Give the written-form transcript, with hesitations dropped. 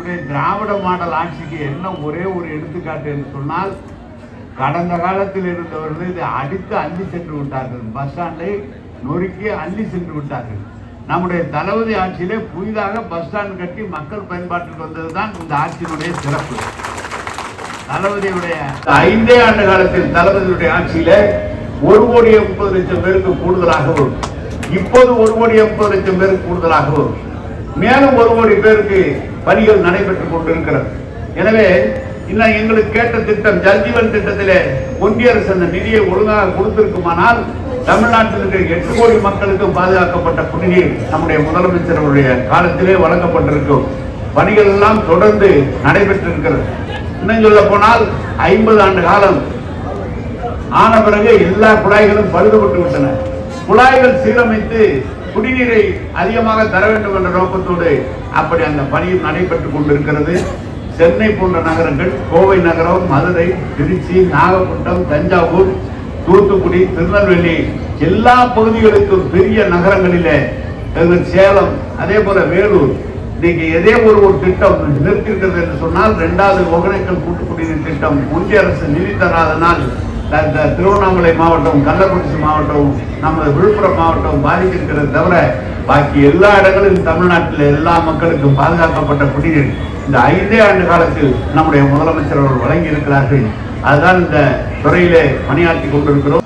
நம்முடைய திராவிட மாடல் ஆட்சிக்கு என்ன ஒரே ஒரு எடுத்துக்காட்டு என்று சொன்னால், கடந்த காலத்தில் இருந்தவர்கள் இதை அடித்து அள்ளி சென்று விட்டார்கள். பஸ் ஸ்டாண்டை நொறுக்கி அள்ளி சென்று விட்டார்கள். நம்முடைய தளபதி ஆட்சியிலே புதிதாக பஸ் ஸ்டாண்ட் கட்டி மக்கள் பயன்பாட்டுக்கு வந்ததுதான் இந்த ஆட்சியினுடைய சிறப்பு. தளபதியுடைய 5 ஆண்டு காலத்தில் தளபதியுடைய ஆட்சியில 1,30,00,000 பேருக்கு கூடுதலாக வரும். இப்போது 1,30,00,000 பேருக்கு கூடுதலாக வரும். மேலும் 1 கோடி பேருக்கு பணிகள் நடைபெற்றுக் கொண்டிருக்கிறது. எனவே இன்னும் எங்களுக்கு கேட்ட திட்டம் ஜல்ஜீவன் திட்டத்திலே ஒன்றிய அரசு அந்த நிதியை ஒழுங்காக கொடுத்திருக்குமானால் தமிழ்நாட்டில் இருக்கிற 8 கோடி மக்களுக்கு பாதுகாக்கப்பட்ட குடிநீர் நம்முடைய முதலமைச்சருடைய காலத்திலே வழங்கப்பட்டிருக்கும். பணிகள் எல்லாம் தொடர்ந்து நடைபெற்றிருக்கிறது. இன்னும் சொல்ல போனால் 50 ஆண்டு காலம் ஆன பிறகு எல்லா குழாய்களும் பழுதுபட்டு விட்டன. குழாய்கள் சீரமைத்து குடிநீரை அதிகமாக தர வேண்டும் என்ற நோக்கத்தோடு அப்படி அந்த பணியும் நடைபெற்றுக் கொண்டிருக்கிறது. சென்னை போன்ற நகரங்கள், கோவை நகரம், மதுரை, திருச்சி, நாகப்பட்டினம், தஞ்சாவூர், தூத்துக்குடி, திருநெல்வேலி எல்லா பகுதிகளுக்கும் பெரிய நகரங்களிலே, சேலம், அதே போல வேலூர், இன்னைக்கு எதே ஒரு திட்டம் நிறுத்திருக்கிறது என்று சொன்னால் 2வது ஒகேனக்கல் கூட்டுக்குடிநீர் திட்டம் ஒன்றிய அரசு நிதி தராதனால் திருவண்ணாமலை மாவட்டம், கள்ளக்குறிச்சி மாவட்டம், நமது விழுப்புரம் மாவட்டம் பாதித்திருக்கிறது தவிர பாக்கி எல்லா இடங்களிலும் தமிழ்நாட்டில் எல்லா மக்களுக்கும் பாதுகாக்கப்பட்ட குடிநீர் இந்த 5 ஆண்டு காலத்தில் நம்முடைய முதலமைச்சர் அவர்கள் வழங்கி இருக்கிறார்கள். அதுதான் இந்த துறையிலே பணியாற்றி கொண்டிருக்கிறோம்.